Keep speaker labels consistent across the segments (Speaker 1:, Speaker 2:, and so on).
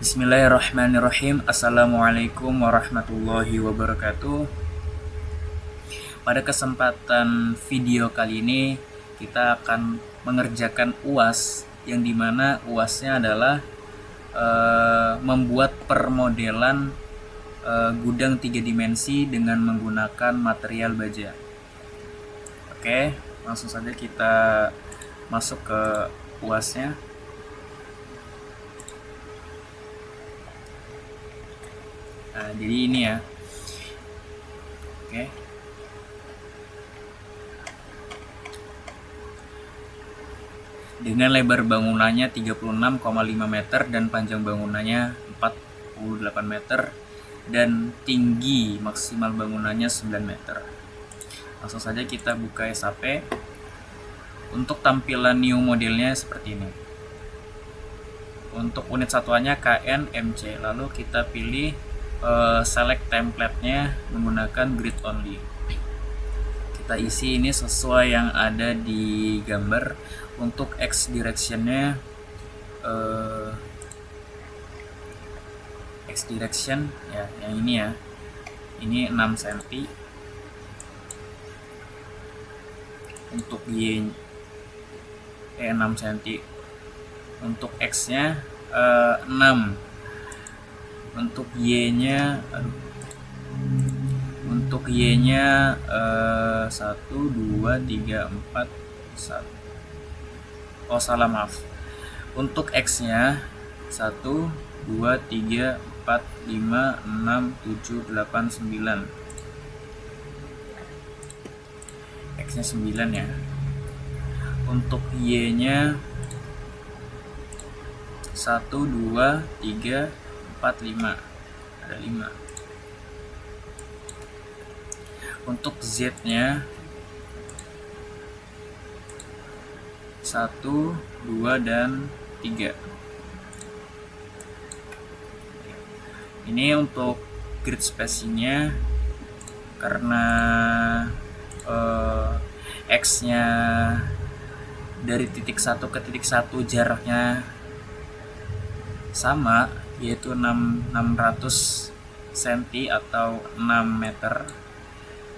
Speaker 1: Bismillahirrahmanirrahim. Assalamualaikum warahmatullahi wabarakatuh. Pada kesempatan video kali ini kita akan mengerjakan UAS, yang dimana UASnya adalah membuat permodelan gudang 3 dimensi dengan menggunakan material baja. Oke, langsung saja kita masuk ke UASnya. Nah, jadi ini ya. Oke. Dengan lebar bangunannya 36,5 meter dan panjang bangunannya 48 meter dan tinggi maksimal bangunannya 9 meter. Langsung saja kita buka SAP. Untuk tampilan new modelnya seperti ini. Untuk unit satuannya KNMC. Lalu kita pilih select template-nya menggunakan grid only. Kita isi ini sesuai yang ada di gambar. Untuk X direction-nya X direction ya, yang ini ya. Ini 6 cm. Untuk Y 6 cm. Untuk X-nya 6. Untuk Y-nya untuk Y-nya 1 2 3 4 1. Oh, salah, maaf. Untuk X-nya 1 2 3 4 5 6 7 8 9. X-nya 9 ya. Untuk Y-nya 1 2 3 4 5. Ada 5. Untuk Z-nya 1 2 dan 3. Ini untuk grid spacing-nya, karena X-nya dari titik 1 ke titik 1 jaraknya sama, yaitu 600 cm atau 6 meter,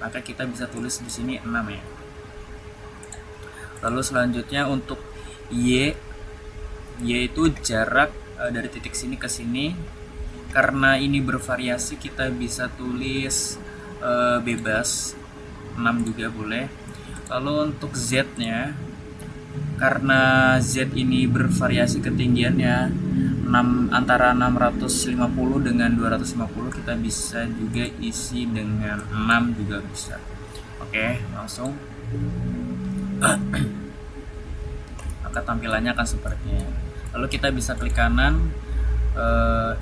Speaker 1: maka kita bisa tulis di sini 6 ya. Lalu selanjutnya untuk Y itu jarak dari titik sini ke sini. Karena ini bervariasi, kita bisa tulis bebas 6 juga boleh. Lalu untuk Z-nya, karena Z ini bervariasi ketinggiannya antara 650 dengan 250, kita bisa juga isi dengan 6 juga bisa. Oke, langsung. Maka tampilannya akan seperti ini. Lalu kita bisa klik kanan,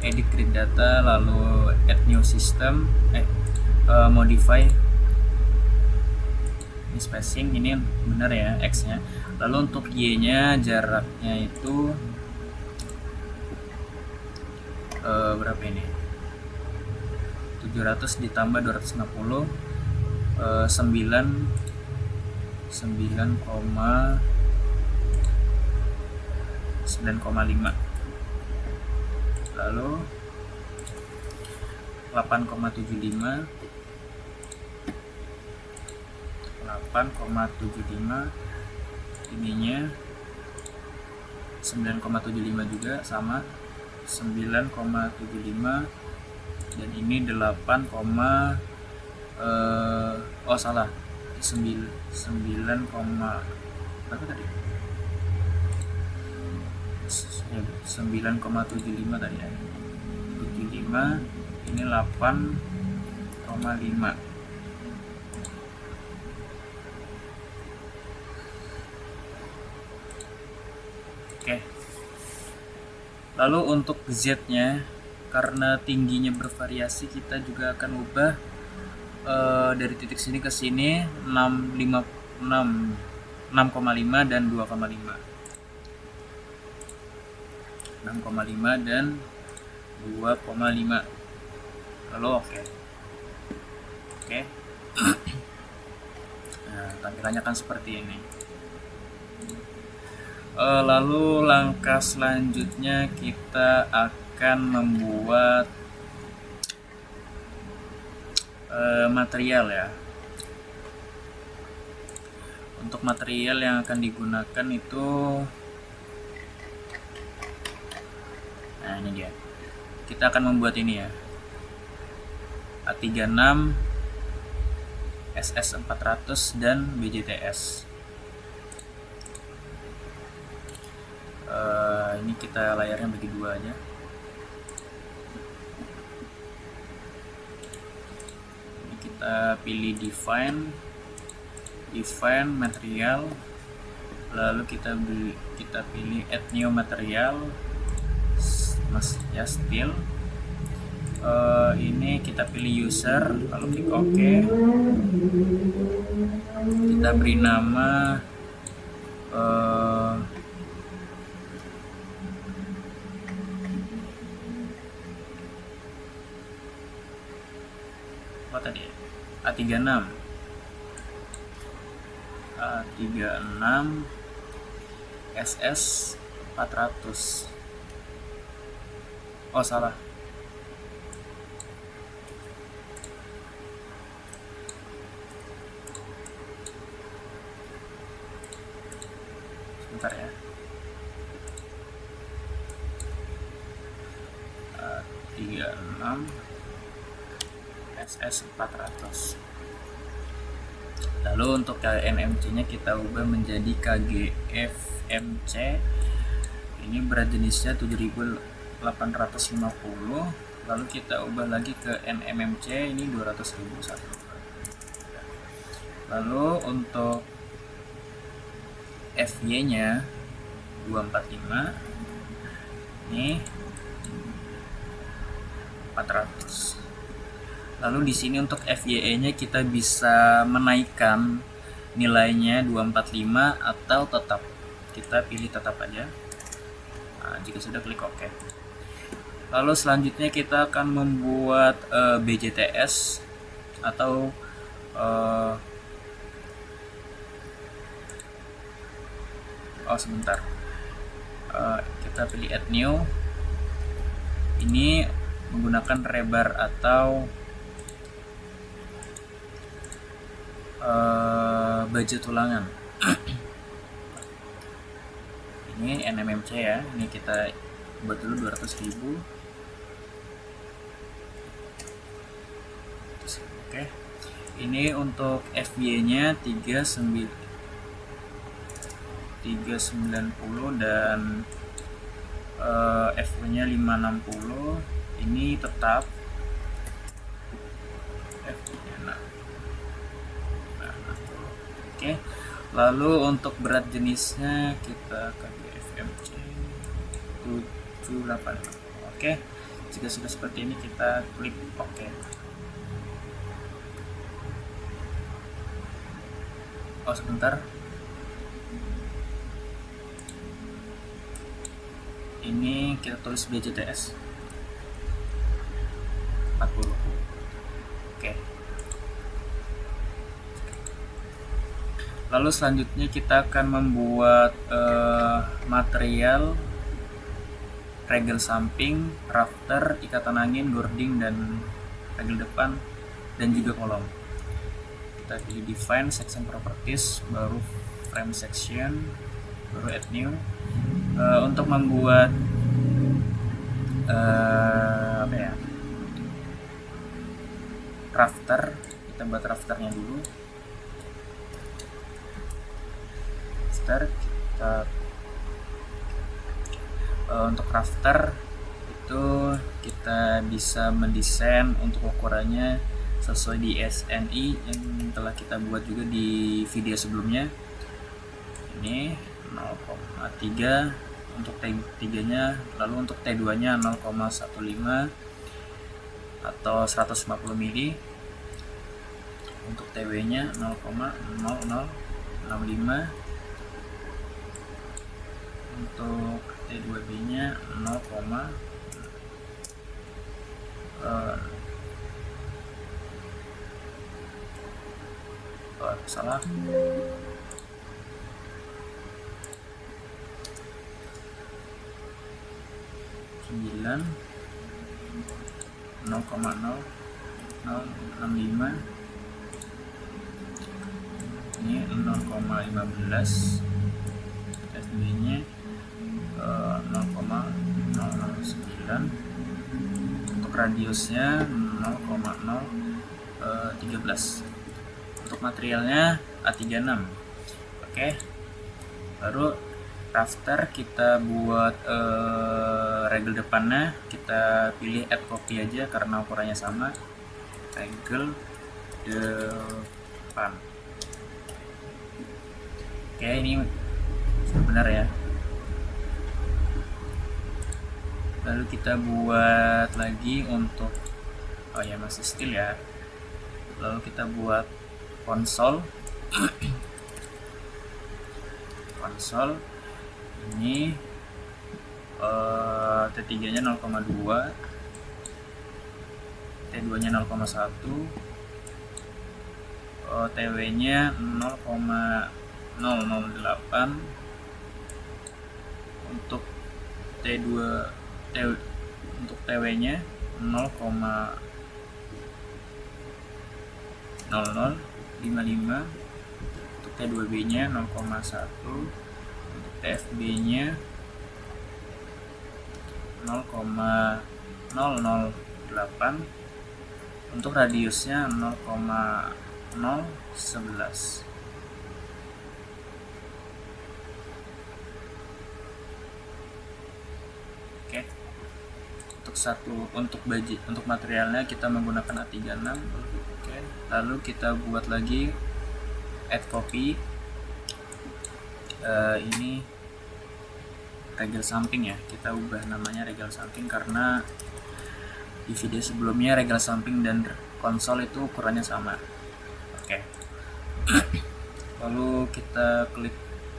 Speaker 1: edit grid data, lalu add new system, modify. Ini spacing, ini benar ya X nya. Lalu untuk Y nya jaraknya itu berapa ini? 700 ditambah 260, 9,5. Lalu 8,75 ininya 9,75 juga sama 9,75, dan ini 8, oh salah, 9, berapa tadi? 9,75 tadi ya. 75, ini 8,5. Oke. Lalu untuk Z-nya, karena tingginya bervariasi, kita juga akan ubah dari titik sini ke sini 6,5 dan 2,5. 6,5 dan 2,5. Lalu oke. Nah, tampilannya akan seperti ini. Lalu langkah selanjutnya kita akan akan membuat material ya. Untuk material yang akan digunakan itu, nah ini dia, kita akan membuat ini ya, A36, SS400 dan BJTS. Ini kita layarnya bagi dua aja. Ini kita pilih define material, lalu kita pilih add new material, ya steel. Ini kita pilih user, lalu klik OK. Kita beri nama apa tadi? A36 SS 400. Oh salah, sebentar ya. 36 SS 400. Lalu untuk NMC nya kita ubah menjadi KGFMC. Ini berat jenisnya 7850. Lalu kita ubah lagi ke NMMC, ini 200.000 satu. Lalu untuk FY nya 245, ini 400. Lalu di sini untuk FYE-nya kita bisa menaikkan nilainya 245 atau tetap. Kita pilih tetap aja. Nah, jika sudah klik OK. Lalu selanjutnya kita akan membuat BJTS atau sebentar. Kita pilih add new. Ini menggunakan rebar atau baja tulangan. Ini NMMC ya, ini kita buat dulu 200.000. Oke, ini untuk FY nya 390 dan FY nya 560. Ini tetap Oke. Lalu untuk berat jenisnya kita KGFMC 786. Oke. Jika sudah seperti ini kita klik OK. Oh sebentar. Ini kita tulis BJTS 40. Oke. Lalu selanjutnya kita akan membuat material regel samping, rafter, ikatan angin, gording, dan regel depan, dan juga kolom. Kita pilih define section properties, baru frame section, baru add new. Untuk membuat rafter, kita buat rafternya dulu. Kita untuk rafter itu kita bisa mendesain untuk ukurannya sesuai di SNI yang telah kita buat juga di video sebelumnya. Ini 0,3 untuk T3 nya, lalu untuk T2 nya 0,15 atau 150 mili, untuk TW nya 0,0065, untuk T2B nya 0, salah, 9. 0,0065, ini 0,15, FB nya 0,009, untuk radiusnya 0,013. Untuk materialnya A36. Oke, baru rafter kita buat regel depannya kita pilih add copy aja karena ukurannya sama, regel depan. Oke, ini sudah benar ya. Lalu kita buat lagi untuk masih steel ya. Lalu kita buat konsol. Konsol ini T3 nya 0,2, T2 nya 0,1, TW nya 0,008, untuk untuk TW nya 0,0055, untuk T2B nya 0,1, untuk TFB nya 0,008, untuk radiusnya 0,011. Oke, untuk materialnya kita menggunakan A36. Oke, lalu kita buat lagi add copy. Ini regel samping ya, kita ubah namanya regel samping karena di video sebelumnya regel samping dan konsol itu ukurannya sama. Oke. Lalu kita klik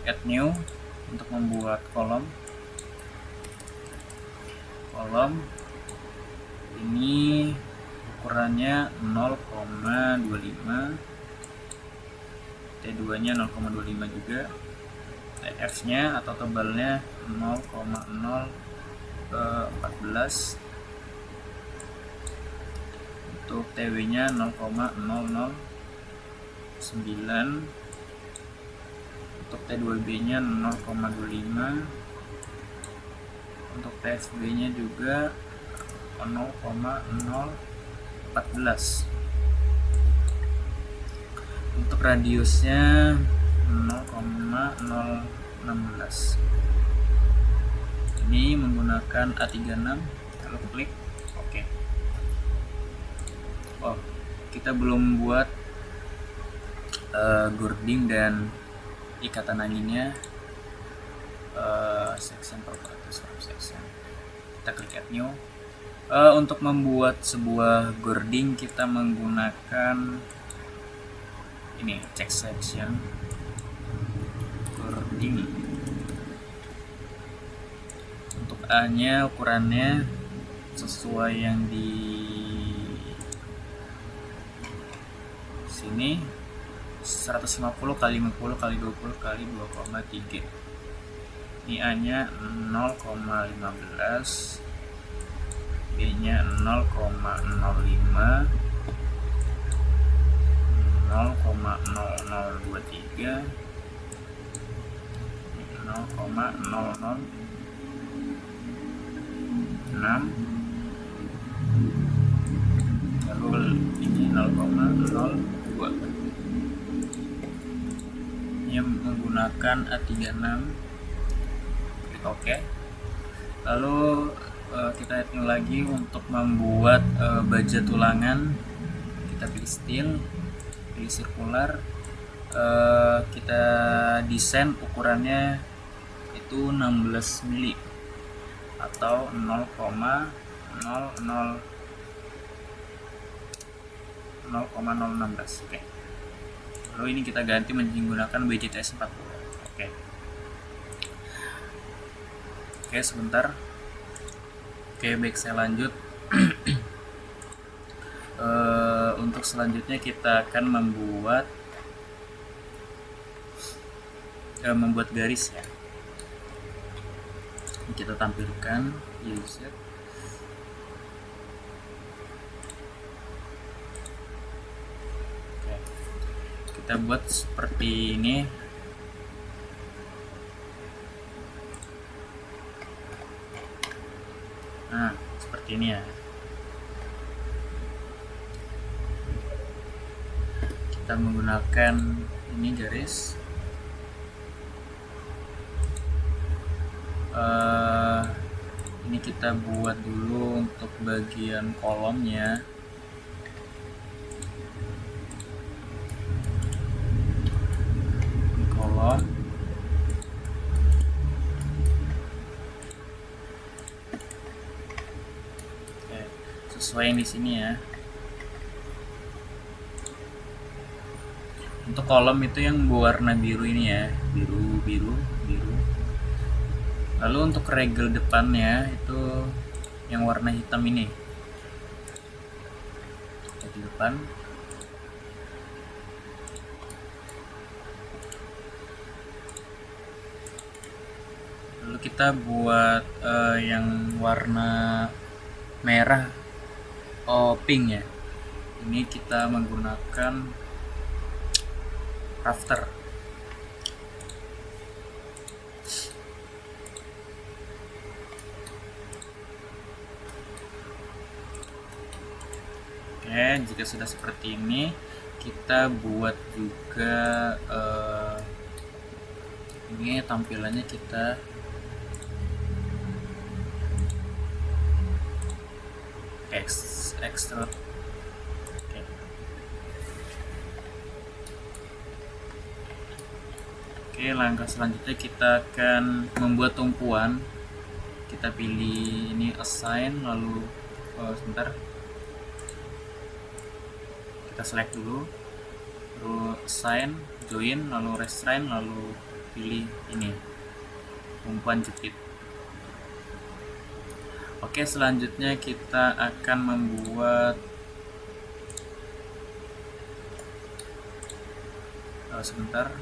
Speaker 1: add new untuk membuat kolom. Ini ukurannya 0,25, T2 nya 0,25 juga, TF nya atau tebalnya 0,014, untuk TW nya 0,009, untuk T2B nya 0,25, untuk TFB nya juga 0,014, untuk radiusnya 0,016. Ini menggunakan A36. Lalu klik OK. Kita belum buat gording dan ikatan anginnya. Section properties from section, kita klik add new. Untuk membuat sebuah gording kita menggunakan ini, check section gording. Untuk A nya ukurannya sesuai yang di sini, 150 kali 50 kali 20 kali 2,3. Ini A nya 0,15, B nya 0,05, 0,0023, 0,006, lalu ini 0,02. Ini menggunakan A36. Klik OK. Lalu kita add new lagi untuk membuat baja tulangan. Kita pilih steel, pilih circular, kita desain ukurannya itu 16 mili atau 0,016. Oke. Lalu ini kita ganti menggunakan BJTS 40. Oke. Oke, sebentar. Oke, baik, saya lanjut. Untuk selanjutnya kita akan membuat garis ya. Kita tampilkan user. kita buat seperti ini. Nah, seperti ini ya. Kita menggunakan ini garis. Ini kita buat dulu untuk bagian kolomnya. Ini kolom. Oke, sesuai yang di sini ya. Untuk kolom itu yang berwarna biru ini ya, biru. Lalu untuk regel depannya itu yang warna hitam ini. Di depan. Lalu kita buat yang warna merah, pink ya. Ini kita menggunakan rafter. Oke, jika sudah seperti ini, kita buat juga ini tampilannya kita extrude. Oke, langkah selanjutnya kita akan membuat tumpuan. Kita pilih ini assign, lalu sebentar, kita select dulu, lalu assign, join, lalu restrain, lalu pilih ini tumpuan jepit. Oke, selanjutnya kita akan membuat sebentar.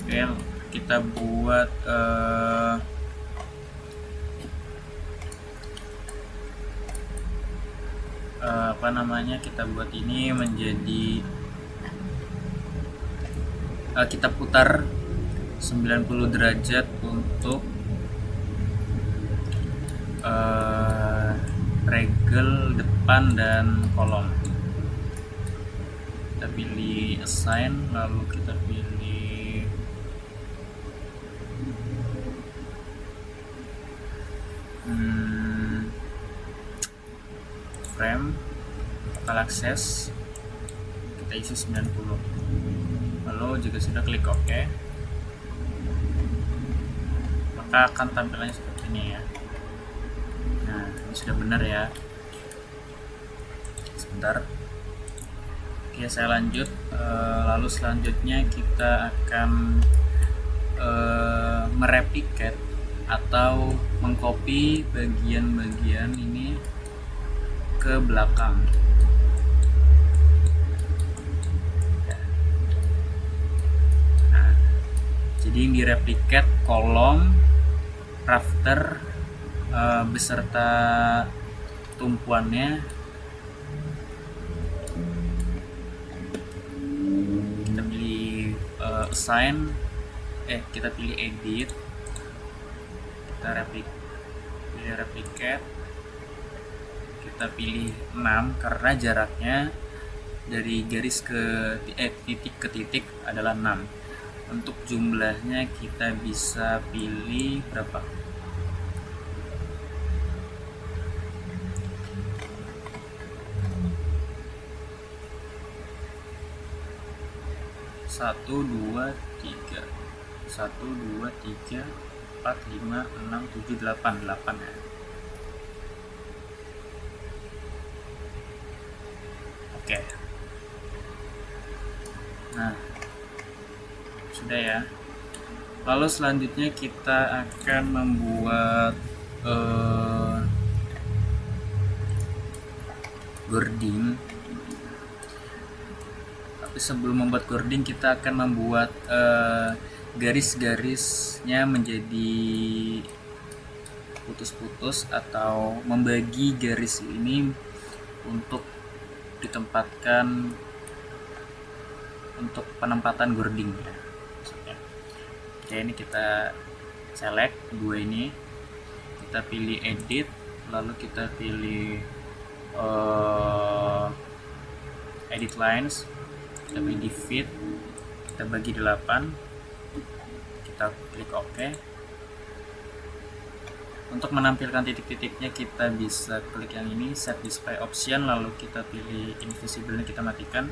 Speaker 1: Oke, kita buat kita buat ini menjadi kita putar 90 derajat untuk regel depan dan kolom. Kita pilih assign, lalu kita pilih frame, total access, kita isi 90. Lalu jika sudah, klik OK, maka akan tampilannya seperti ini ya. Nah, ini sudah benar ya. Sebentar. Oke, saya lanjut. Lalu selanjutnya kita akan mereplicate atau mengcopy bagian-bagian ini ke belakang. Nah, jadi yang direplicate kolom, rafter beserta tumpuannya. Kita pilih assign, kita pilih edit, kita pilih replicate, kita pilih 6 karena jaraknya dari garis ke titik ke titik adalah 6. Untuk jumlahnya kita bisa pilih berapa? Satu, dua, tiga, 4, 5, 6, 7, 8 ya. Oke. Nah, sudah ya. Lalu selanjutnya kita akan membuat wording sebelum membuat cording kita akan membuat garis-garisnya menjadi putus-putus atau membagi garis ini untuk ditempatkan untuk penempatan cording ya. Oke, ini kita select dua ini, kita pilih edit, lalu kita pilih edit lines, kita pilih fit, kita bagi 8, kita klik OK. Untuk menampilkan titik-titiknya kita bisa klik yang ini, set display option, lalu kita pilih invisible nya kita matikan.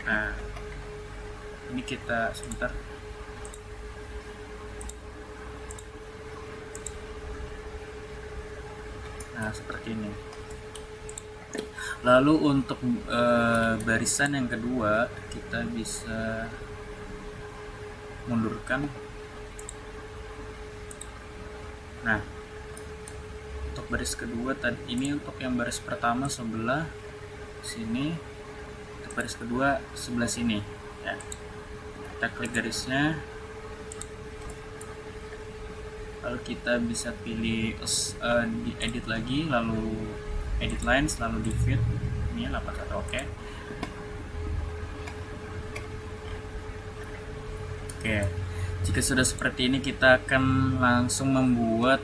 Speaker 1: Nah, ini kita sebentar. Nah, seperti ini. Lalu untuk barisan yang kedua kita bisa mundurkan. Nah, untuk baris kedua tadi ini, untuk yang baris pertama sebelah sini, untuk baris kedua sebelah sini ya. Kita klik garisnya, lalu kita bisa pilih di edit lagi, lalu edit lines, lalu di fit ini 81. Oke. Oke, jika sudah seperti ini kita akan langsung membuat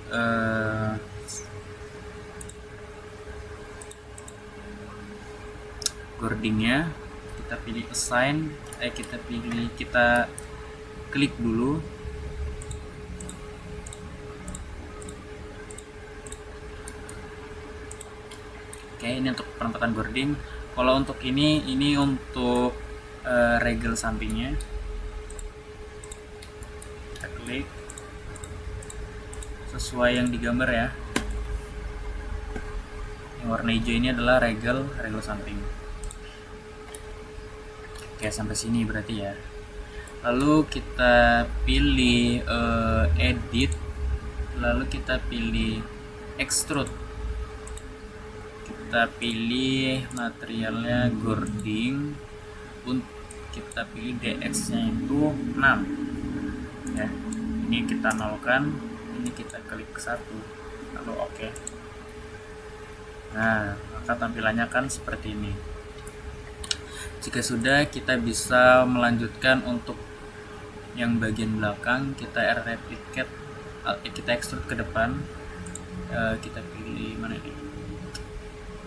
Speaker 1: cordingnya. Kita pilih assign, kita klik dulu. Oke, ini untuk penempatan cording. Kalau untuk ini untuk regel sampingnya. Kita klik sesuai yang digambar ya. Yang warna hijau ini adalah regel samping. Oke, sampai sini berarti ya. Lalu kita pilih edit, lalu kita pilih extrude, kita pilih materialnya cording, kita pilih DX nya itu 6 ya. Ini kita nolkan, ini kita klik ke 1, lalu oke. Nah, maka tampilannya kan seperti ini. Jika sudah, kita bisa melanjutkan untuk yang bagian belakang. Kita replicate, kita extrude ke depan. Kita pilih mana ini?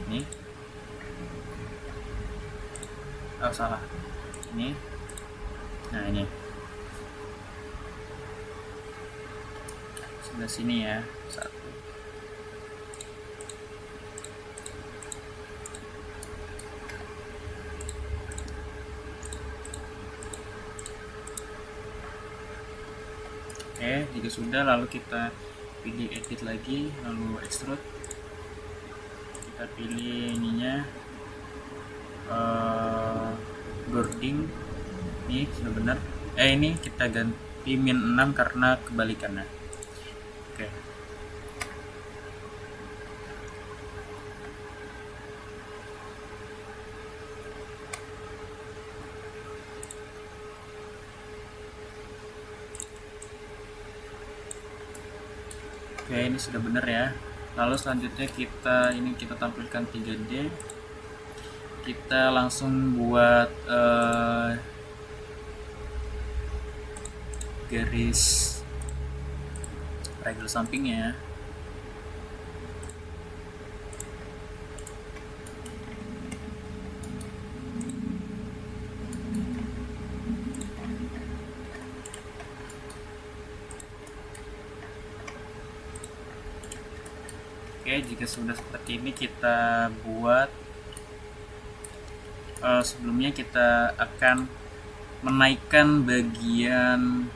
Speaker 1: Ini. Oh, salah. Ini. Nah, ini. Sebelah sini ya. 1. Oke, jika sudah, lalu kita pilih edit lagi, lalu extrude, kita pilih ininya cording, ini sudah benar. Ini kita ganti -6 karena kebalikannya. Oke. Oke, ini sudah benar ya. Lalu selanjutnya kita tampilkan 3D. Kita langsung buat garis regel sampingnya. Oke, jika sudah seperti ini kita buat, sebelumnya kita akan menaikkan bagian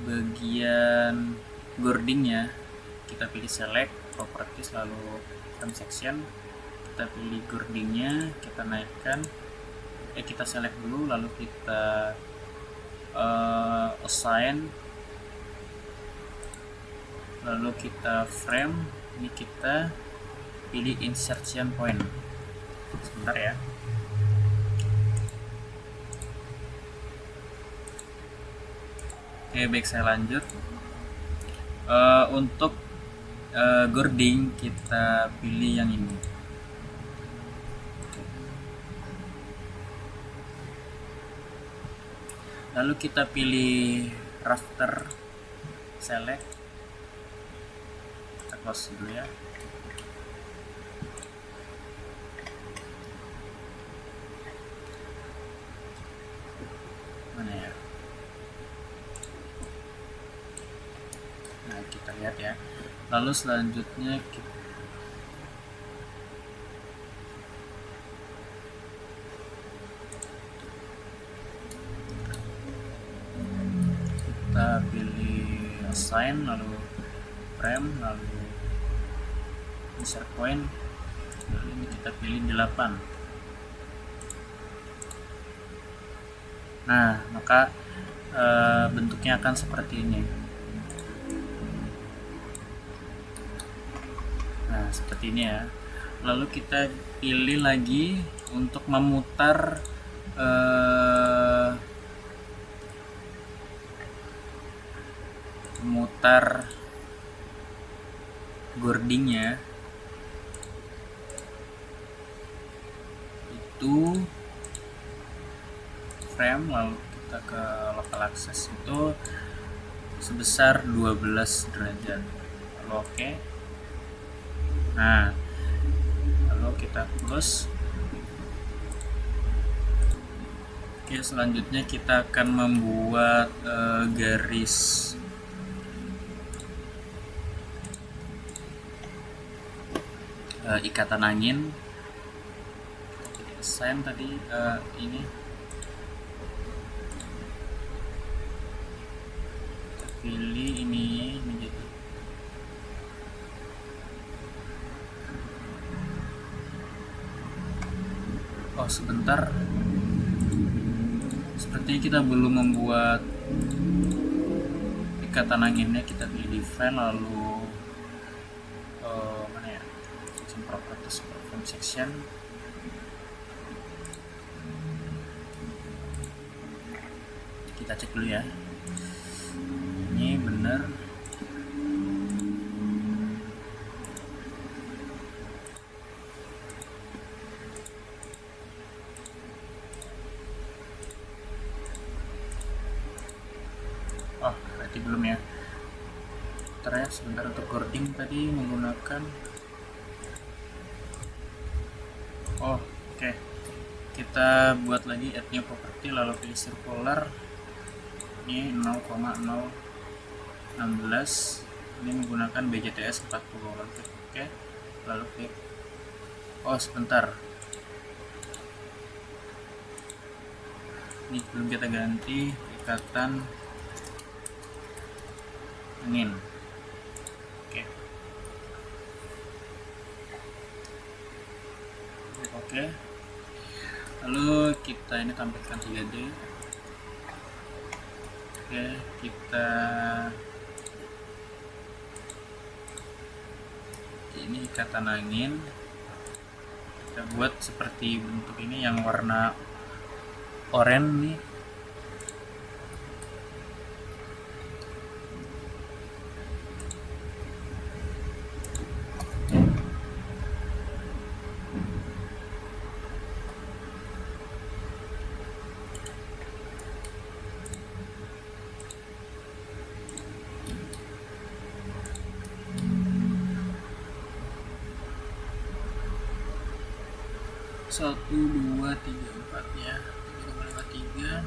Speaker 1: bagian cordingnya. Kita pilih select properties, lalu frame section, kita pilih cordingnya, kita naikkan, kita select dulu, lalu kita assign, lalu kita frame. Ini kita pilih insertion point. Sebentar ya. Oke, baik, saya lanjut. Untuk girding kita pilih yang ini. Lalu kita pilih rafter select, kita close dulu ya. Mana ya? Nah, kita lihat ya. Lalu selanjutnya kita pilih assign, lalu frame, lalu insert point, lalu ini kita pilih 8. Nah, maka bentuknya akan seperti ini. Nah, seperti ini ya. Lalu kita pilih lagi untuk memutar girdingnya itu frame, lalu kita ke local access itu sebesar 12 derajat. Lalu oke. Nah, lalu kita close. Oke, selanjutnya kita akan membuat garis ikatan angin. Kita assign tadi ini, kita pilih ini menjadi sebentar, sepertinya kita belum membuat ikatan anginnya. Kita pilih define, lalu mana ya, section properties, perform section. Kita cek dulu ya, ini benar. Berarti belum ya. Ntar ya, sebentar. Untuk girding tadi menggunakan oke. Kita buat lagi add new property, lalu pilih circular, ini 0,016, ini menggunakan BJTS 40, lalu klik oke, lalu klik sebentar, ini belum kita ganti ikatan angin. Oke. Lalu kita ini tampilkan 3D. Oke, kita ini ikatan angin, kita buat seperti bentuk ini yang warna oranye nih. Satu, dua, tiga, empat ya. 3,53.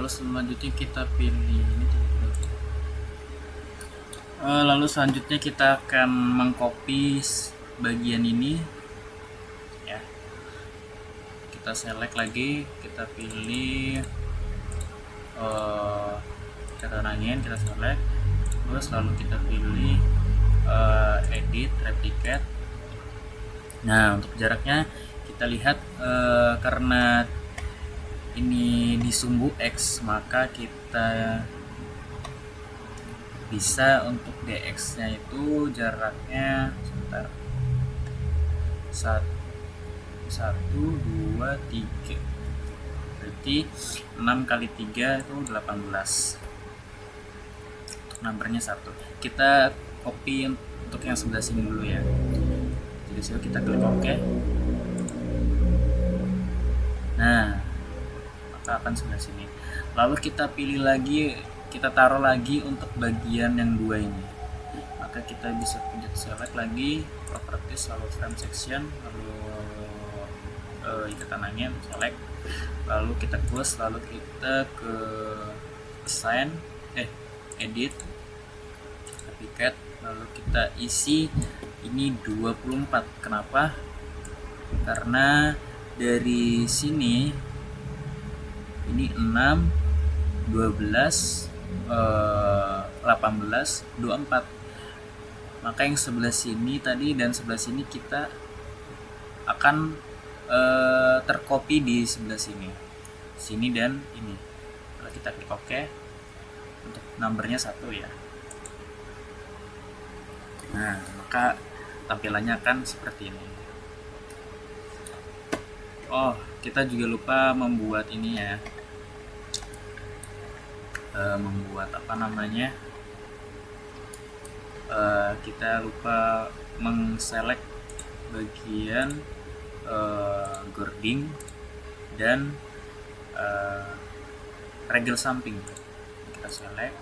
Speaker 1: Lalu selanjutnya kita pilih ini. Lalu selanjutnya kita akan mengcopy bagian ini ya. Kita select lagi, kita pilih kita tenangin, kita select, terus lalu kita pilih edit replicate. Nah, untuk jaraknya kita lihat karena ini di sumbu X, maka kita bisa untuk dx nya itu jaraknya sebentar 1, 2, 3, berarti 6 kali 3 itu 18. Numbernya 1. Kita copy untuk yang sebelah sini dulu ya. Jadi kita klik OK. Nah, maka akan sebelah sini. Lalu kita pilih lagi, kita taruh lagi untuk bagian yang 2 ini. Maka kita bisa pencet select lagi, properties, lalu frame section, lalu ikatan angin, select, lalu kita close, lalu kita ke assign, edit, replicate, lalu kita isi ini 24. Kenapa? Karena dari sini ini 6, 12, 18, 24. Maka yang sebelah sini tadi dan sebelah sini kita akan tercopy di sebelah sini dan ini. Kalau kita klik OK, untuk numbernya 1 ya. Nah, maka tampilannya akan seperti ini. Oh, kita juga lupa membuat ini ya, membuat apa namanya, kita lupa mengselect bagian girding dan regel samping. Kita select,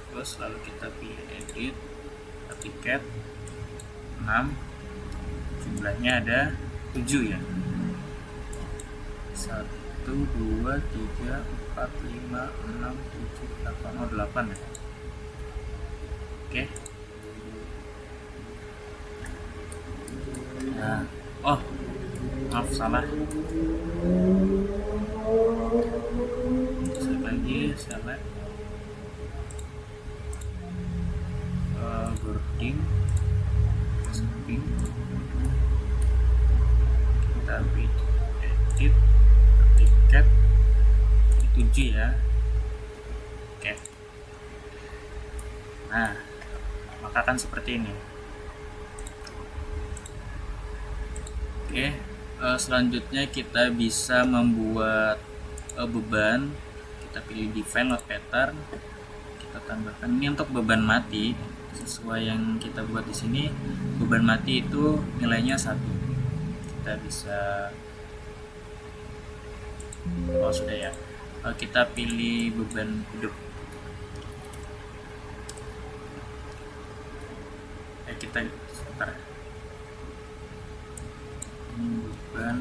Speaker 1: terus lalu kita pilih edit, replicate 6, jumlahnya ada 7 ya, 1, 2, 3, 4, 5, 6, 7, 8, 8 ya. Oke. Nah, oh maaf, salah. Select lagi, select girding samping, kita edit, replicate 7 ya. Oke. Nah, maka akan seperti ini. Oke, selanjutnya kita bisa membuat beban. Kita pilih define load pattern, kita tambahkan ini untuk beban mati sesuai yang kita buat di sini. Beban mati itu nilainya 1. Kita bisa, oh sudah ya. Kita pilih beban hidup. Kita sebentar. Beban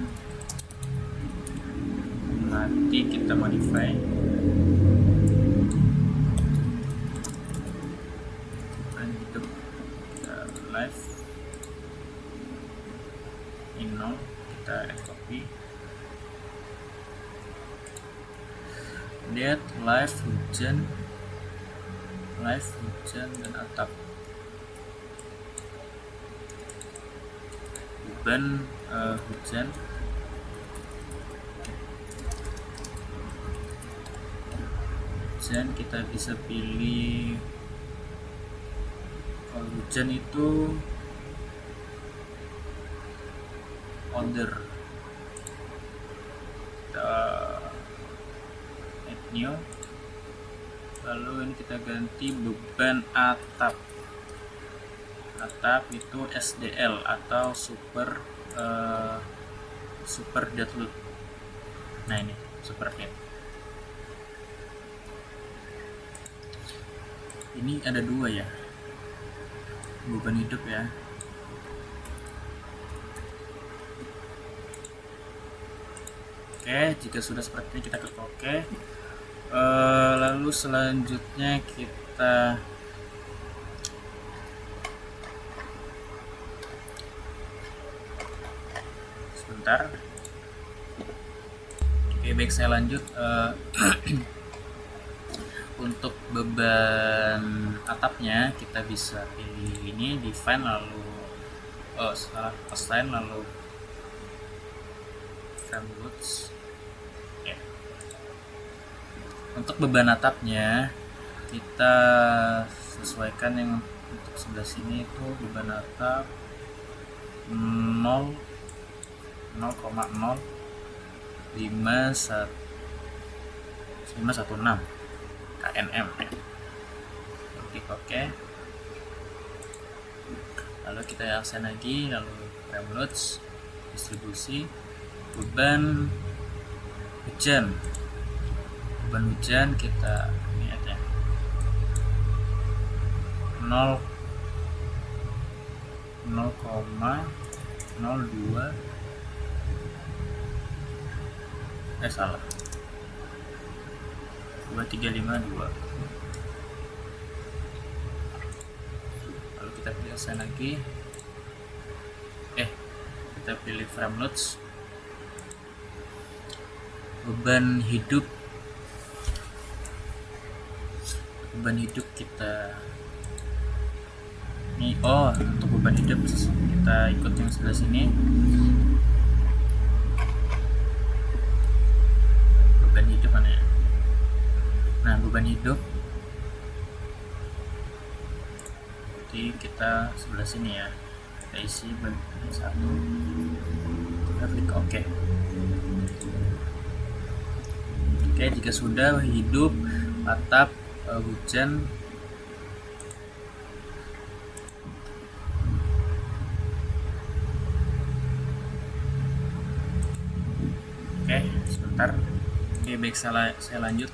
Speaker 1: mati kita modify. Beban hidup kita live in 0, kita copy. Dead, live, hujan dan atap. Beban hujan, kita bisa pilih, kalau hujan itu order, kita add new, lalu ini kita ganti beban atap. Atap itu SDL atau super dead load. Nah, ini super dead. Ini ada 2 ya, beban hidup ya. Oke, jika sudah seperti ini kita klik oke. Lalu selanjutnya kita sebentar. Oke, baik, saya lanjut. Untuk beban atapnya kita bisa pilih ini define, lalu assign, lalu frame roots. Ya. Untuk beban atapnya kita sesuaikan yang untuk sebelah sini itu beban atap 0,0516 KNM ya. Klik oke. Lalu kita aksen lagi, lalu frame loads, distribusi, beban hujan kita lihat ya, 0,02 salah 2352. Lalu kita pilih assign lagi, kita pilih frame loads, beban hidup kita ini, untuk beban hidup kita ikut yang sebelah sini, beban hidup mana ya. Nah, beban hidup jadi kita sebelah sini ya, kita isi bagian 1, kita klik oke. Oke, jika sudah hidup atap hujan, sebentar. Oke, baik, saya lanjut.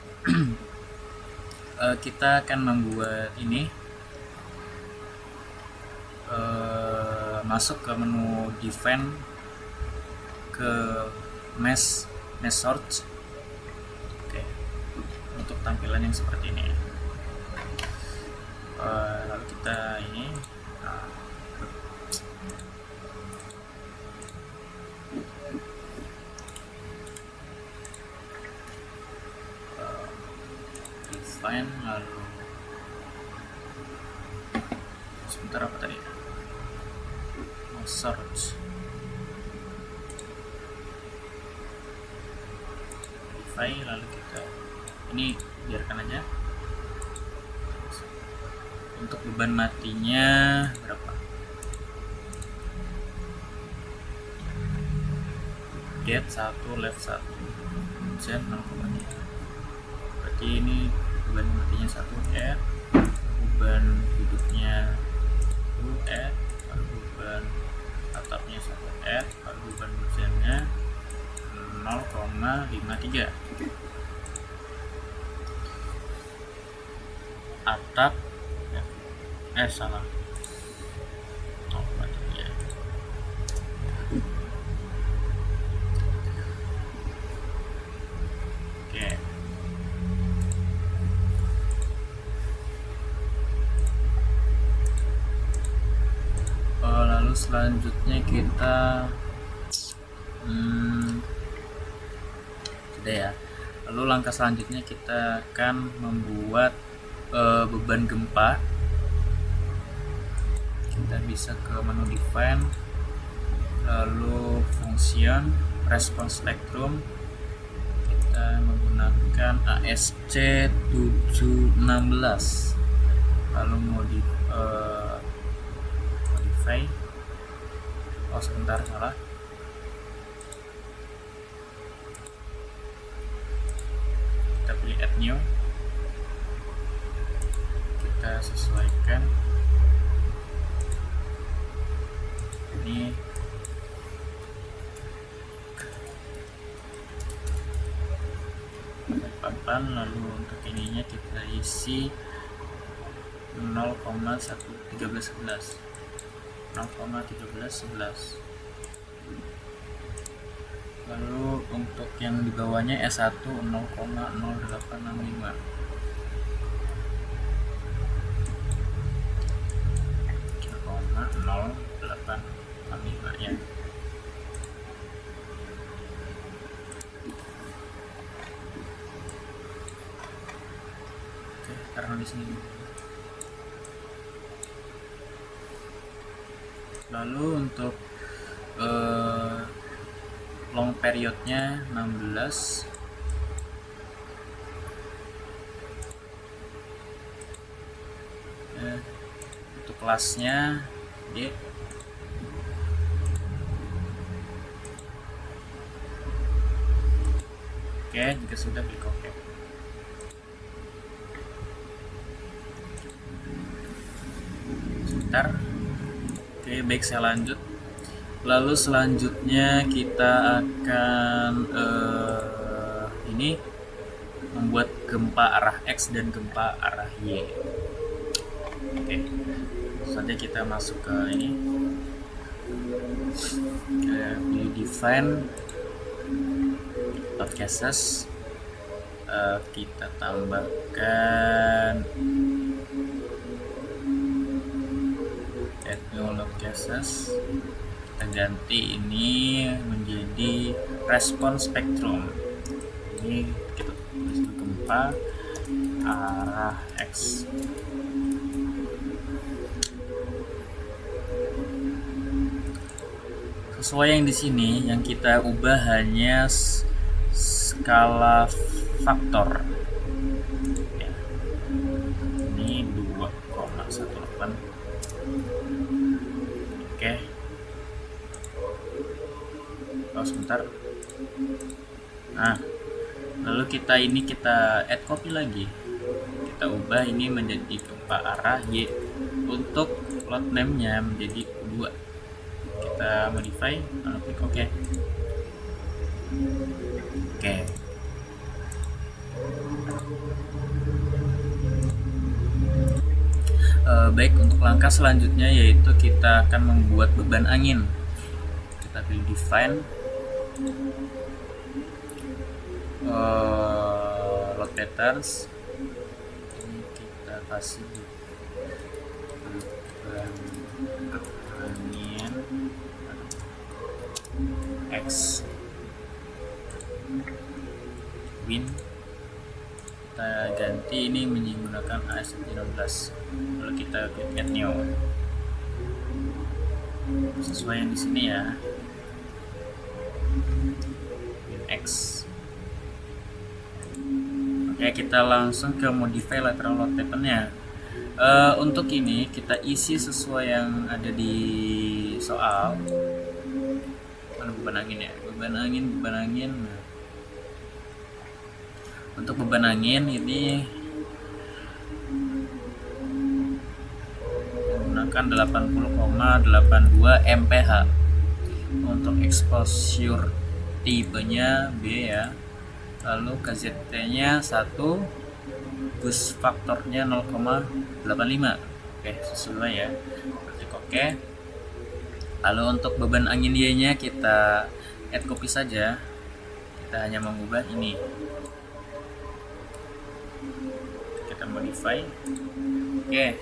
Speaker 1: Kita akan membuat ini, masuk ke menu define, ke mesh source. Oke, untuk tampilan yang seperti ini. Lalu kita ini define, lalu sebentar, apa tadi, search, define, lalu kita ini biarkan aja. Untuk beban matinya berapa? Get 1, left 1, Z 0,3. Berarti ini beban matinya 1 add, beban hidupnya 2 add, lalu beban atapnya 1 add, lalu beban hujannya 0,53. Atap salah 0,3. Oke. Lalu selanjutnya kita sudah ya. Lalu langkah selanjutnya kita akan membuat beban gempa. Kita bisa ke menu define, lalu function response spectrum, kita menggunakan ASC 716, lalu modify, sebentar, salah, kita pilih add new, kita sesuaikan ini papan, lalu untuk ininya kita isi 0,1311. Lalu untuk yang di bawahnya S1 0,0865. Ya. Oke, karena di sini. Lalu untuk long periodnya 16. Untuk kelasnya D. Oke, jika sudah klik OK. Sebentar. Oke, baik, saya lanjut. Lalu selanjutnya kita akan ini membuat gempa arah X dan gempa arah Y. Oke, saja kita masuk ke ini, di define load cases. Kita tambahkan add new load cases. Kita ganti ini menjadi response spectrum. Ini kita tulis gempa arah X. Sesuai yang di sini, yang kita ubah hanya skala faktor. Ya. Ini 2,18. Oke. Oh, sebentar. Nah, lalu kita add copy lagi. Kita ubah ini menjadi gempa arah Y. Untuk load name-nya menjadi 2. Kita modify, lalu klik OK. Oke. Baik, untuk langkah selanjutnya yaitu kita akan membuat beban angin. Kita pilih define load patterns. Ini kita kasih beban angin X wind. Kita ganti ini menggunakan AS16. Lalu kita klik add new. Sesuai yang di sini ya. Wind X. Oke, kita langsung ke modify lateral load pattern-nya. Untuk ini kita isi sesuai yang ada di soal. Mana beban angin ya? Beban angin. Untuk beban angin ini menggunakan 80,82 mph. Untuk exposure tipenya B ya. Lalu KZT-nya 1, boost faktornya 0,85. Oke, sesuai ya. Klik OK. Lalu untuk beban angin Y-nya kita add copy saja. Kita hanya mengubah ini. Kita modify. Oke.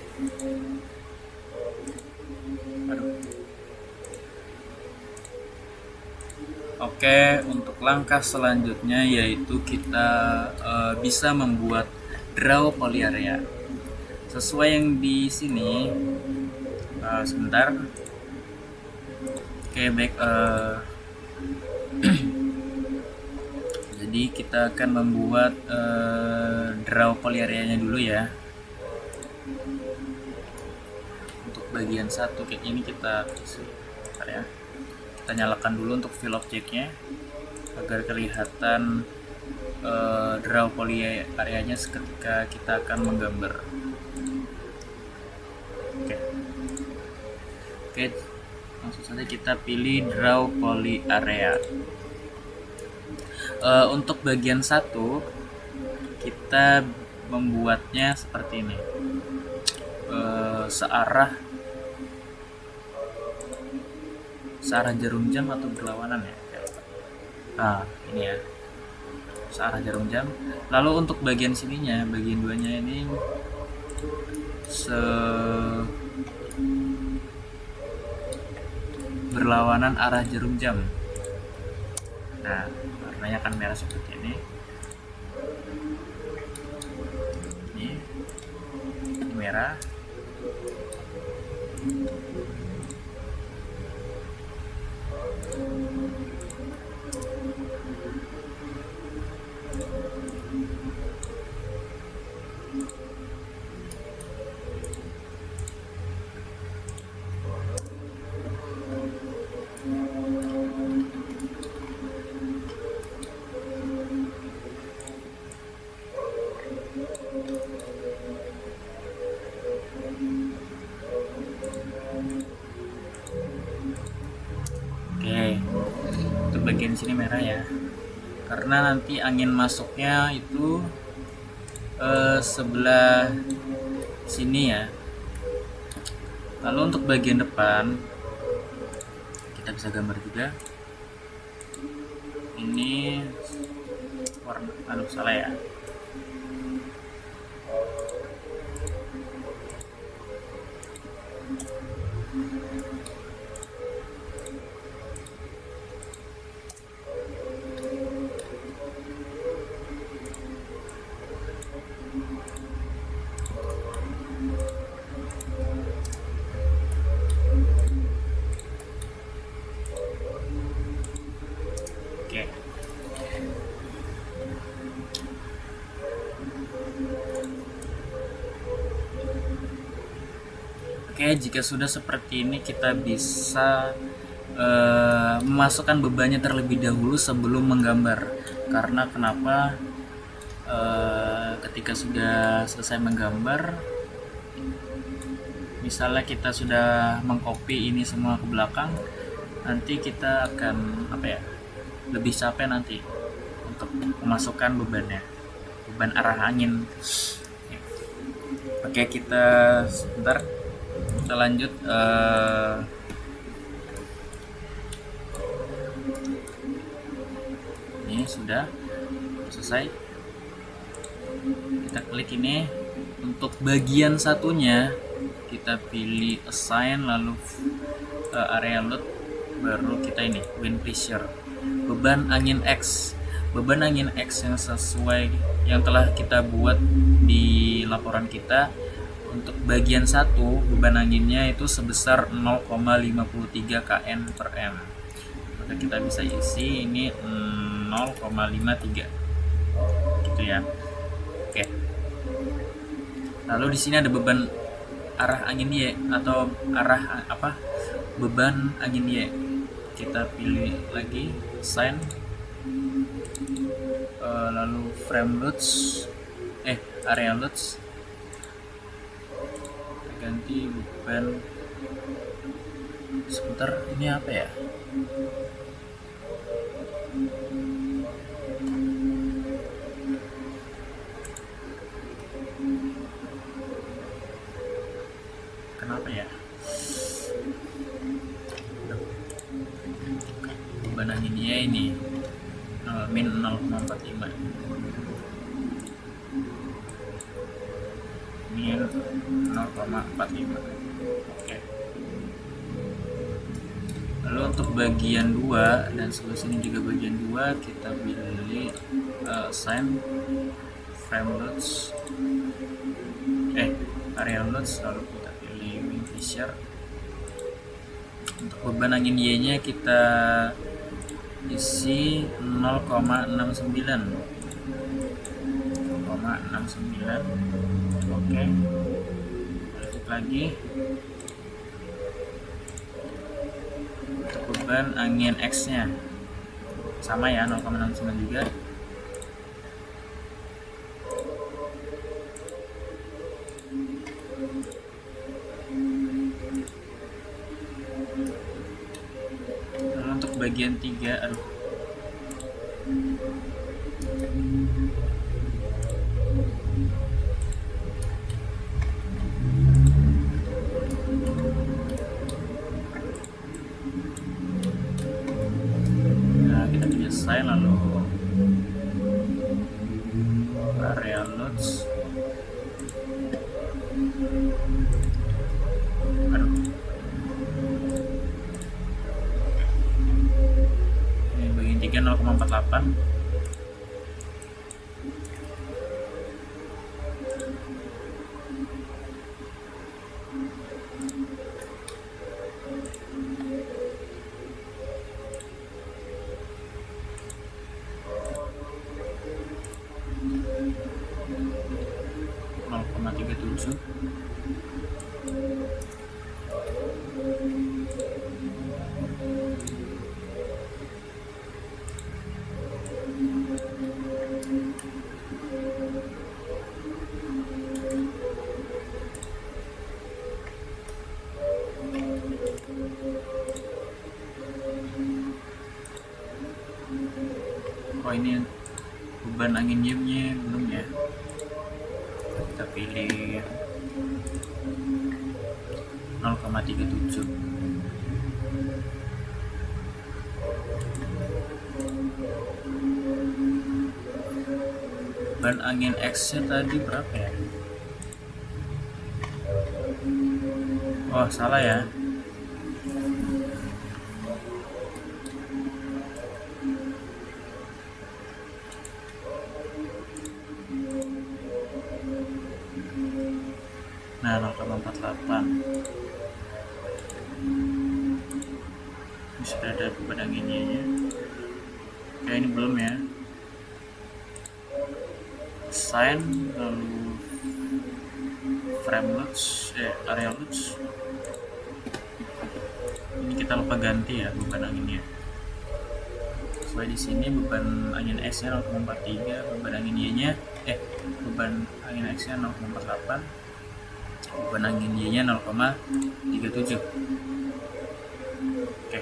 Speaker 1: Oke, untuk langkah selanjutnya yaitu kita bisa membuat draw polyarea. Sesuai yang di sini, sebentar. Oke, baik. Jadi kita akan membuat draw polyareanya dulu ya. Untuk bagian 1 kayak ini kita bentar ya. Kita nyalakan dulu untuk fill objeknya agar kelihatan draw polyareanya ketika kita akan menggambar. Oke, langsung saja kita pilih draw polyarea. Untuk bagian 1 kita membuatnya seperti ini, searah jarum jam atau berlawanan ya. Nah, ini ya, searah jarum jam. Lalu untuk bagian sininya, bagian duanya ini berlawanan arah jarum jam. Nah, warnanya akan merah seperti ini. Ini merah. Oke, untuk bagian sini merah ya, karena nanti angin masuknya itu sebelah sini ya. Lalu untuk bagian depan kita bisa gambar juga. Ini warna, salah ya. Oke. Oke, jika sudah seperti ini kita bisa memasukkan bebannya terlebih dahulu sebelum menggambar. Karena kenapa? Ketika sudah selesai menggambar, misalnya kita sudah mengcopy ini semua ke belakang, nanti kita akan lebih capek nanti untuk memasukkan bebannya, beban arah angin. Oke, kita sebentar, kita lanjut. Ini sudah selesai, kita klik ini. Untuk bagian satunya kita pilih assign, lalu area load, baru kita ini wind pressure, beban angin X. Beban angin X yang sesuai yang telah kita buat di laporan kita. Untuk bagian satu, beban anginnya itu sebesar 0,53 kN per M. Maka kita bisa isi ini 0,53 gitu ya. Oke. Lalu di sini ada beban arah angin Y atau beban angin Y. Kita pilih lagi sign, lalu frame loads, area loads, ganti beban. Sebentar, ini apa ya? Kenapa ya? Beban anginnya ini min 0,45, min 0,45. Oke. Lalu untuk bagian 2 dan sebelah sini juga bagian 2, kita pilih sign, frame loads, area loads, lalu kita pilih wind pressure. Untuk beban angin Y nya kita isi 0,69. Oke, lanjut lagi. Untuk beban angin X nya sama ya, 0,69 juga. Lalu untuk bagian 3, kita pilih sign, Aduh, ini bagian 3 0,48. Oh, ini beban angin diemnya belum ya, kita pilih 0,37. Beban angin X nya tadi berapa ya? Oh, salah ya. Nah, 0,48. Ini sudah ada beban anginnya ya. Oke, ini belum ya. Sign, lalu frame loads, area loads. Ini kita lupa ganti ya beban anginnya. Sesuai di sini beban angin X nya 0,43, beban angin Y nya beban angin X nya 0,48, beban angin Y nya 0,37. Oke.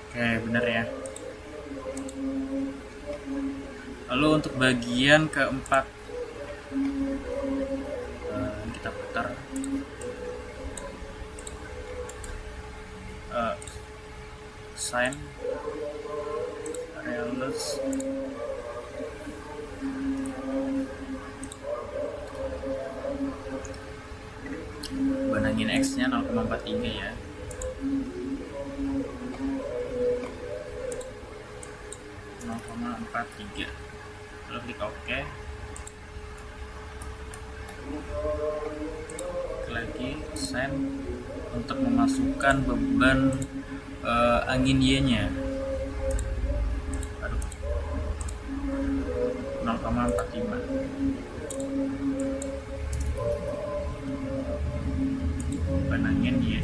Speaker 1: Oke, benar ya. Lalu untuk bagian keempat, kita putar. Sign, area loads, beban angin X nya 0,43 ya. Lalu klik OK. Lagi send untuk memasukkan beban angin Y nya. Aduh, 0,45. Beban angin Y.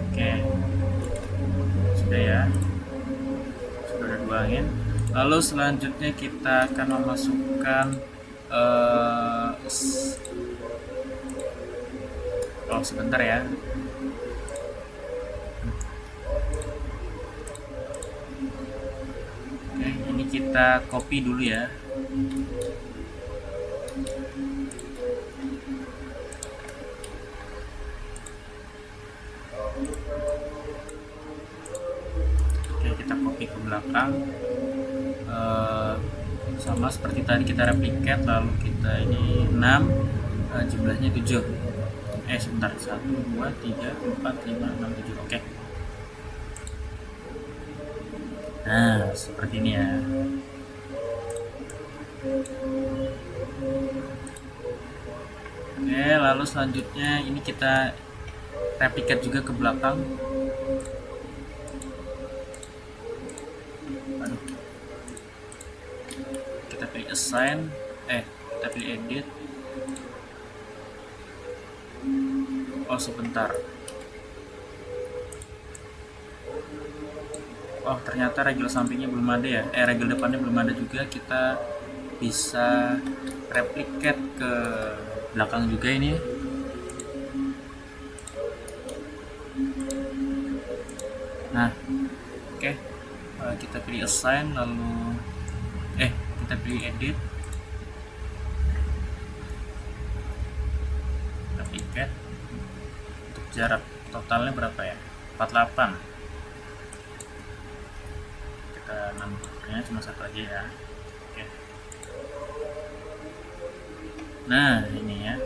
Speaker 1: Oke, sudah ya, sudah ada 2 angin. Lalu selanjutnya kita akan memasukkan sebentar ya. Oke, ini kita copy dulu ya. Oke, kita copy ke belakang. Sama seperti tadi kita replicate, lalu kita ini 6, jumlahnya 7. Sebentar, 1, 2, 3, 4, 5, 6, 7. Oke. Nah, seperti ini ya. Oke, lalu selanjutnya ini kita replicate juga ke belakang. Kita pilih assign, kita pilih edit. Oh, sebentar. Oh, ternyata regel sampingnya belum ada ya. Regel depannya belum ada juga. Kita bisa replicate ke belakang juga ini. Nah, oke. Kita pilih assign, lalu kita pilih edit, replicate. jarak totalnya berapa ya, 48. Kita nambahnya cuma satu aja ya. Oke. Nah ini ya,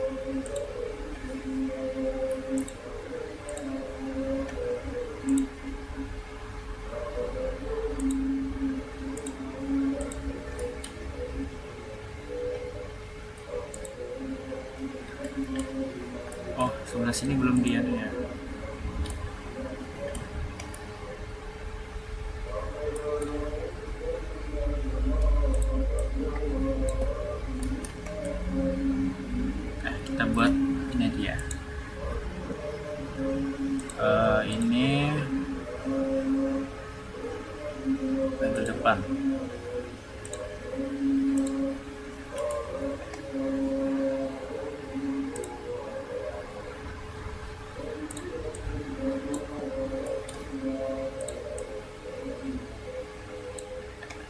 Speaker 1: oh sebelah sini belum dia nih ya. Kita buat ini aja ya. Ini bagian depan.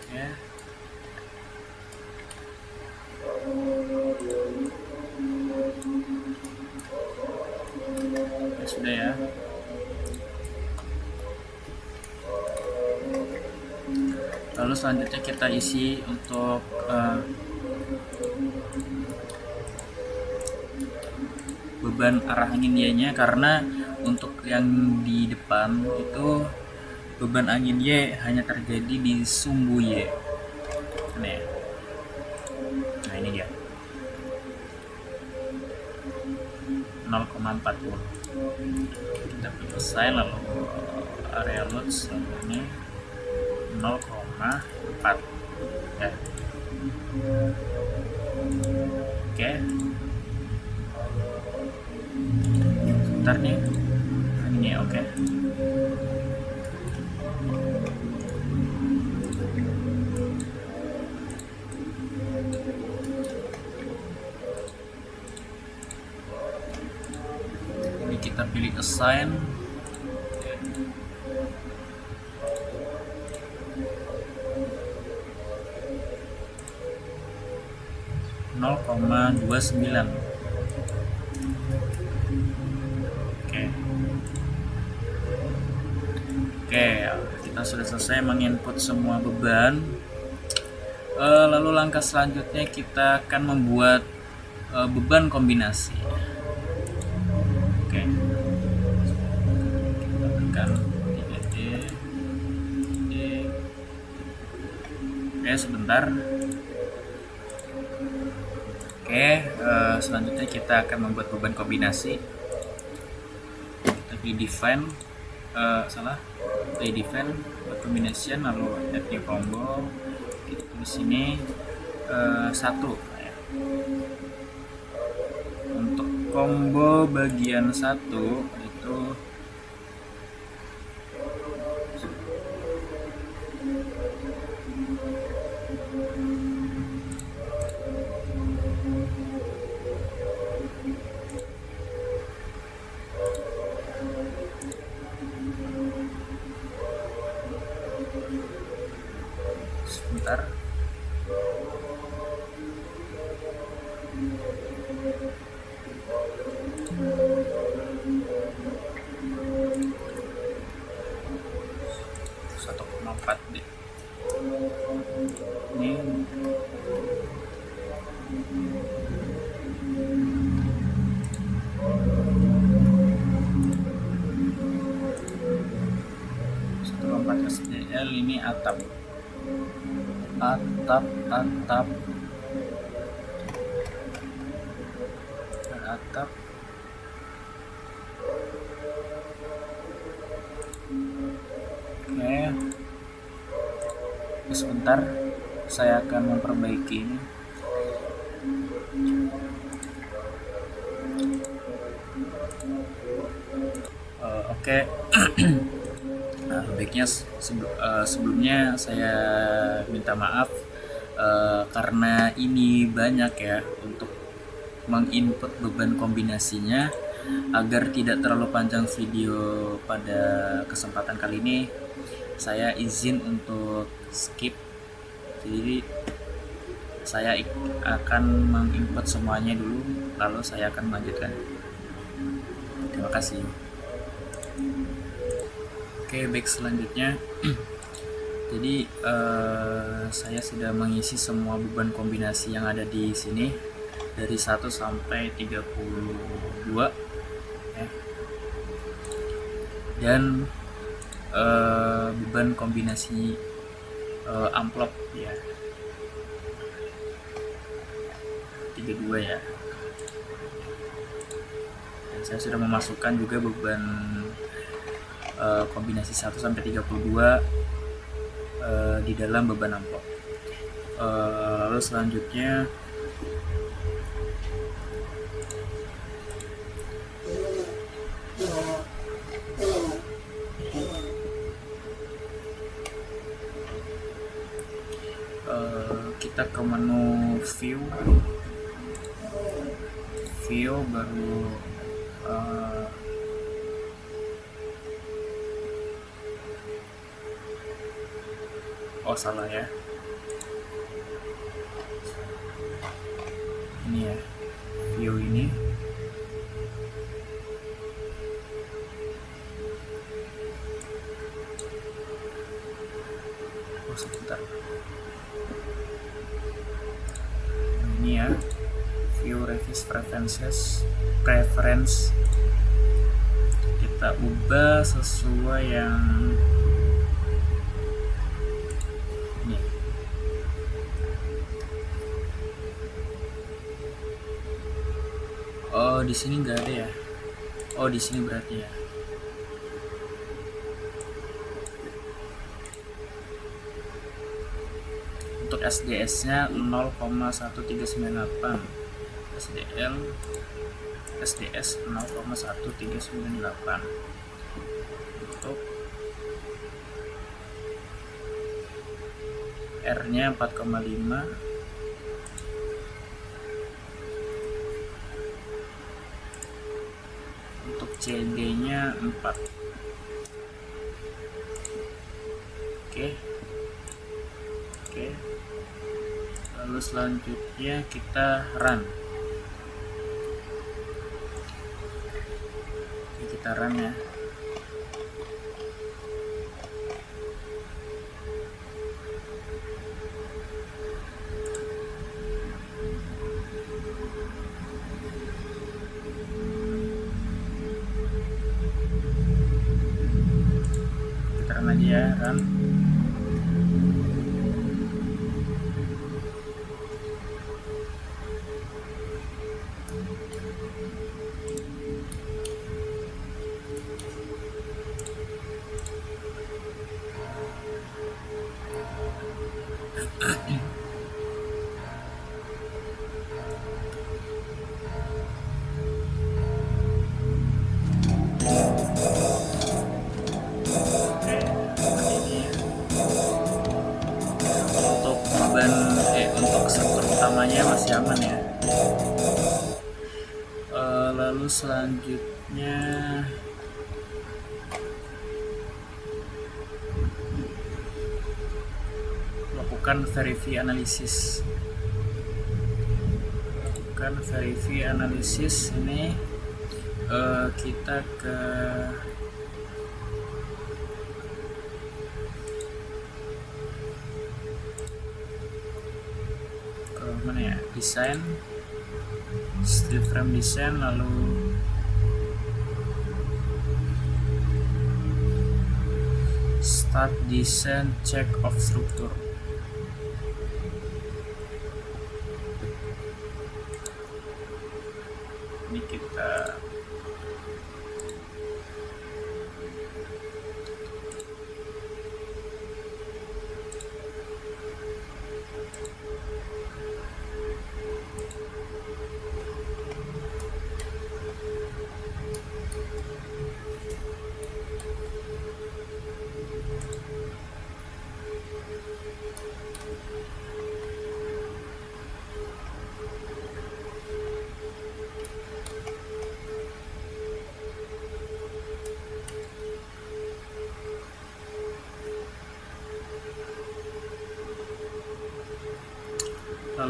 Speaker 1: Ya. Sudah ya. Lalu selanjutnya kita isi untuk beban arah angin Y-nya, karena untuk yang di depan itu beban angin Y hanya terjadi di sumbu Y. Nah ini dia 0,40. Kita pilih assign, lalu area loads, lalu ini 0,4 ya. Oke, sebentar nih ini oke. Ini kita pilih assign, (0,29). Oke, kita sudah selesai menginput semua beban. Lalu langkah selanjutnya kita akan membuat beban kombinasi. Oke, kita tekan D. Oke, sebentar. Oke, selanjutnya kita akan membuat beban kombinasi. Kita pilih define, pilih define buat combination, lalu add new combo. Kita tulis sini 1 ya. Untuk combo bagian 1 itu sebentar. D. Ini SDL, ini atap. Oke, sebentar, saya akan memperbaiki ini. Oke. Nah, baiknya sebelumnya saya minta maaf karena ini banyak ya untuk menginput beban kombinasinya. Agar tidak terlalu panjang video pada kesempatan kali ini, saya izin untuk skip. Jadi saya akan menginput semuanya dulu, lalu saya akan melanjutkan. Terima kasih. Oke, baik, selanjutnya jadi saya sudah mengisi semua beban kombinasi yang ada di sini dari 1 sampai 32 ya. Dan beban kombinasi amplop ya 32 ya. Dan saya sudah memasukkan juga beban kombinasi 1 sampai 32 di dalam beban amplop. Lalu selanjutnya kita ke menu view baru salah ya, ini ya, view ini sebentar, ini ya, view reviews preference kita ubah sesuai yang ini. Oh, di sini nggak ada ya. Oh, di sini berarti ya. Untuk SDS-nya 0,1398. SDS 0,1398. Untuk R-nya 4,5. Untuk CD-nya 4. Oke. Lalu selanjutnya kita run. Kita run ya. Kita run aja ya, run. Untuk struktur utamanya masih aman ya. Lalu selanjutnya lakukan verify analysis. Ini kita ke mana ya, desain, steel frame design, lalu start design check of structure. Ini kita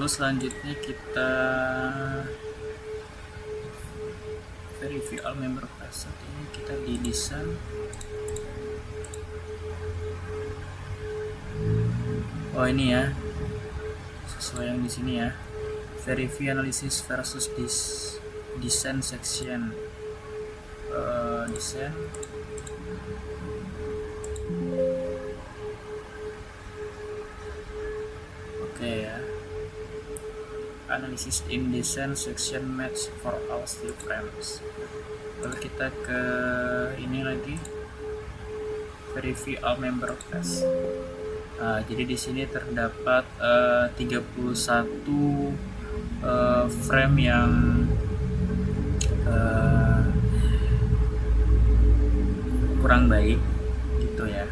Speaker 1: selanjutnya kita Verify all member class. Saat ini kita di desain. Oh ini ya, sesuai yang di sini ya. Verify analysis versus design section. Desain. Oke ya. Analysis in design section match for all steel frames. Lalu kita ke ini lagi, verify all member class. Jadi di sini terdapat 31 frame yang kurang baik gitu ya.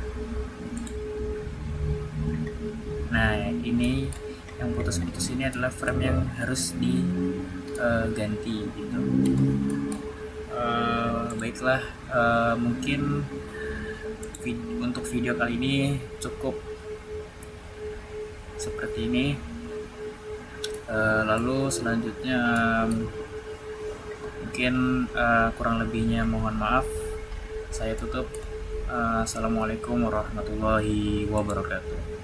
Speaker 1: Nah ini yang putus-putus ini adalah frame yang harus diganti gitu. Baiklah, mungkin untuk video kali ini cukup seperti ini. Lalu selanjutnya mungkin kurang lebihnya mohon maaf. Saya tutup. Assalamualaikum warahmatullahi wabarakatuh.